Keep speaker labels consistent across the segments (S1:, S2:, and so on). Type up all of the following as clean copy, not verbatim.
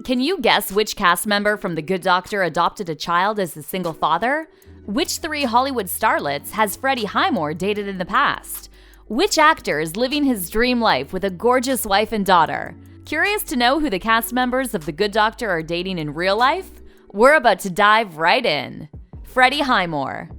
S1: Can you guess which cast member from The Good Doctor adopted a child as a single father? Which 3 Hollywood starlets has Freddie Highmore dated in the past? Which actor is living his dream life with a gorgeous wife and daughter? Curious to know who the cast members of The Good Doctor are dating in real life? We're about to dive right in. Freddie Highmore.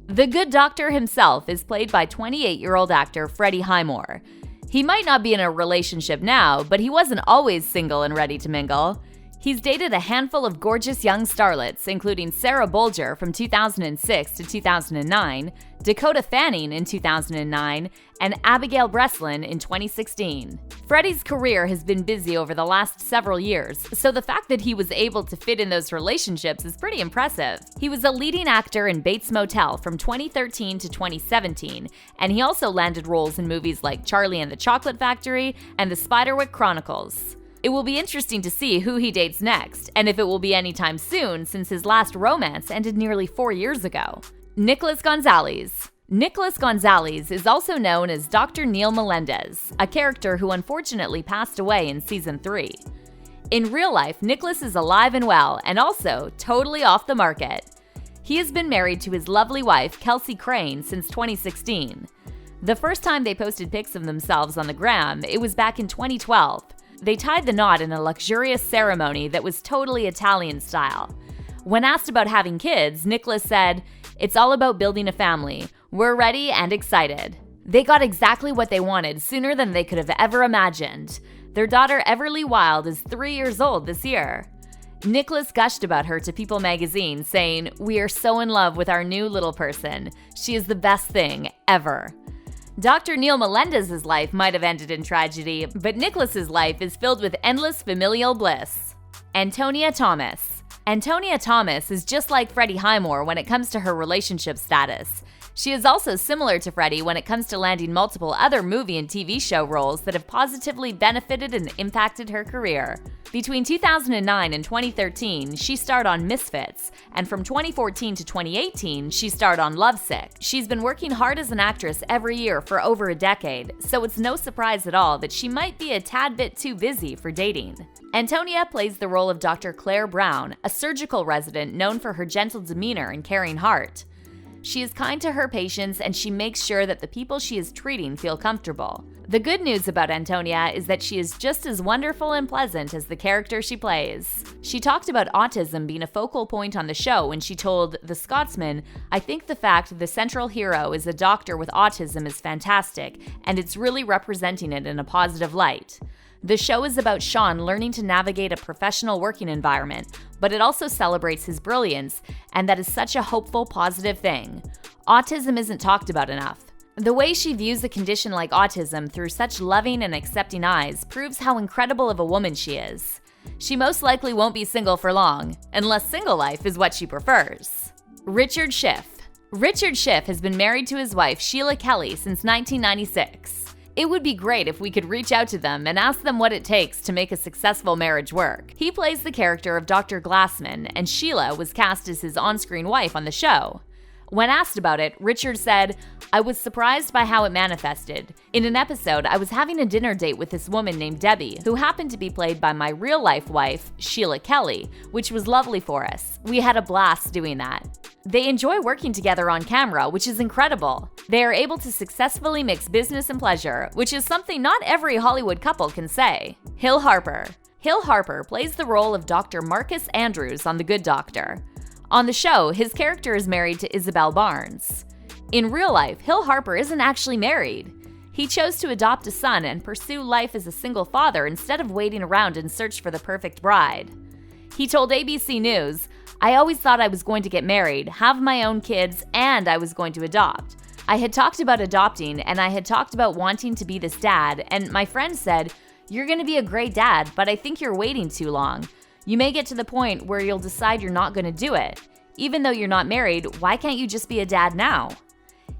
S1: The Good Doctor himself is played by 28-year-old actor Freddie Highmore. He might not be in a relationship now, but he wasn't always single and ready to mingle. He's dated a handful of gorgeous young starlets, including Sarah Bolger from 2006 to 2009, Dakota Fanning in 2009, and Abigail Breslin in 2016. Freddie's career has been busy over the last several years, so the fact that he was able to fit in those relationships is pretty impressive. He was a leading actor in Bates Motel from 2013 to 2017, and he also landed roles in movies like Charlie and the Chocolate Factory and The Spiderwick Chronicles. It will be interesting to see who he dates next, and if it will be anytime soon since his last romance ended nearly 4 years ago. Nicholas Gonzalez. Nicholas Gonzalez is also known as Dr. Neil Melendez, a character who unfortunately passed away in Season 3. In real life, Nicholas is alive and well, and also totally off the market. He has been married to his lovely wife, Kelsey Crane, since 2016. The first time they posted pics of themselves on the gram, it was back in 2012. They tied the knot in a luxurious ceremony that was totally Italian style. When asked about having kids, Nicholas said, "It's all about building a family. We're ready and excited." They got exactly what they wanted sooner than they could have ever imagined. Their daughter Everly Wild is 3 years old this year. Nicholas gushed about her to People magazine, saying, "We are so in love with our new little person. She is the best thing ever." Dr. Neil Melendez's life might have ended in tragedy, but Nicholas's life is filled with endless familial bliss. Antonie Thomas. Antonie Thomas is just like Freddie Highmore when it comes to her relationship status. She is also similar to Freddie when it comes to landing multiple other movie and TV show roles that have positively benefited and impacted her career. Between 2009 and 2013, she starred on Misfits, and from 2014 to 2018, she starred on Lovesick. She's been working hard as an actress every year for over a decade, so it's no surprise at all that she might be a tad bit too busy for dating. Antonia plays the role of Dr. Claire Brown, a surgical resident known for her gentle demeanor and caring heart. She is kind to her patients, and she makes sure that the people she is treating feel comfortable. The good news about Antonia is that she is just as wonderful and pleasant as the character she plays. She talked about autism being a focal point on the show when she told The Scotsman, "I think the fact the central hero is a doctor with autism is fantastic, and it's really representing it in a positive light." The show is about Sean learning to navigate a professional working environment, but it also celebrates his brilliance, and that is such a hopeful, positive thing. Autism isn't talked about enough. The way she views a condition like autism through such loving and accepting eyes proves how incredible of a woman she is. She most likely won't be single for long, unless single life is what she prefers. Richard Schiff. Richard Schiff has been married to his wife, Sheila Kelly, since 1996. It would be great if we could reach out to them and ask them what it takes to make a successful marriage work. He plays the character of Dr. Glassman, and Sheila was cast as his on-screen wife on the show. When asked about it, Richard said, "I was surprised by how it manifested. In an episode, I was having a dinner date with this woman named Debbie, who happened to be played by my real-life wife, Sheila Kelly, which was lovely for us. We had a blast doing that." They enjoy working together on camera, which is incredible. They are able to successfully mix business and pleasure, which is something not every Hollywood couple can say. Hill Harper. Hill Harper plays the role of Dr. Marcus Andrews on The Good Doctor. On the show, his character is married to Isabel Barnes. In real life, Hill Harper isn't actually married. He chose to adopt a son and pursue life as a single father instead of waiting around in search for the perfect bride. He told ABC News, "I always thought I was going to get married, have my own kids, and I was going to adopt. I had talked about adopting, and I had talked about wanting to be this dad, and my friend said, 'You're going to be a great dad, but I think you're waiting too long. You may get to the point where you'll decide you're not going to do it. Even though you're not married, why can't you just be a dad now?'"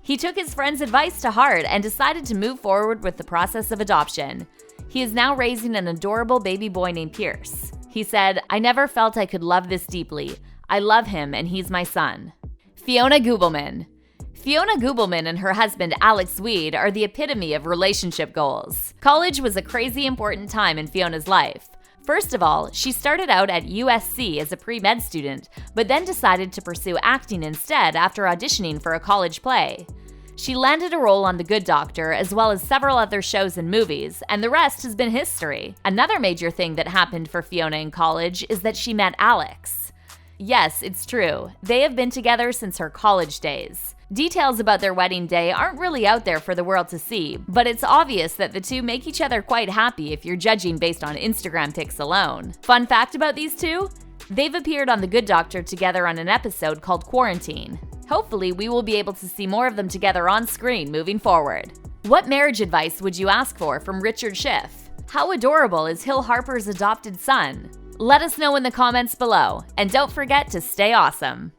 S1: He took his friend's advice to heart and decided to move forward with the process of adoption. He is now raising an adorable baby boy named Pierce. He said, "I never felt I could love this deeply. I love him and he's my son." Fiona Goobelman. Fiona Goobelman and her husband Alex Weed are the epitome of relationship goals. College was a crazy important time in Fiona's life. First of all, she started out at USC as a pre-med student, but then decided to pursue acting instead after auditioning for a college play. She landed a role on The Good Doctor as well as several other shows and movies, and the rest has been history. Another major thing that happened for Fiona in college is that she met Alex. Yes, it's true. They have been together since her college days. Details about their wedding day aren't really out there for the world to see, but it's obvious that the two make each other quite happy if you're judging based on Instagram pics alone. Fun fact about these two? They've appeared on The Good Doctor together on an episode called Quarantine. Hopefully, we will be able to see more of them together on screen moving forward. What marriage advice would you ask for from Richard Schiff? How adorable is Hill Harper's adopted son? Let us know in the comments below, and don't forget to stay awesome.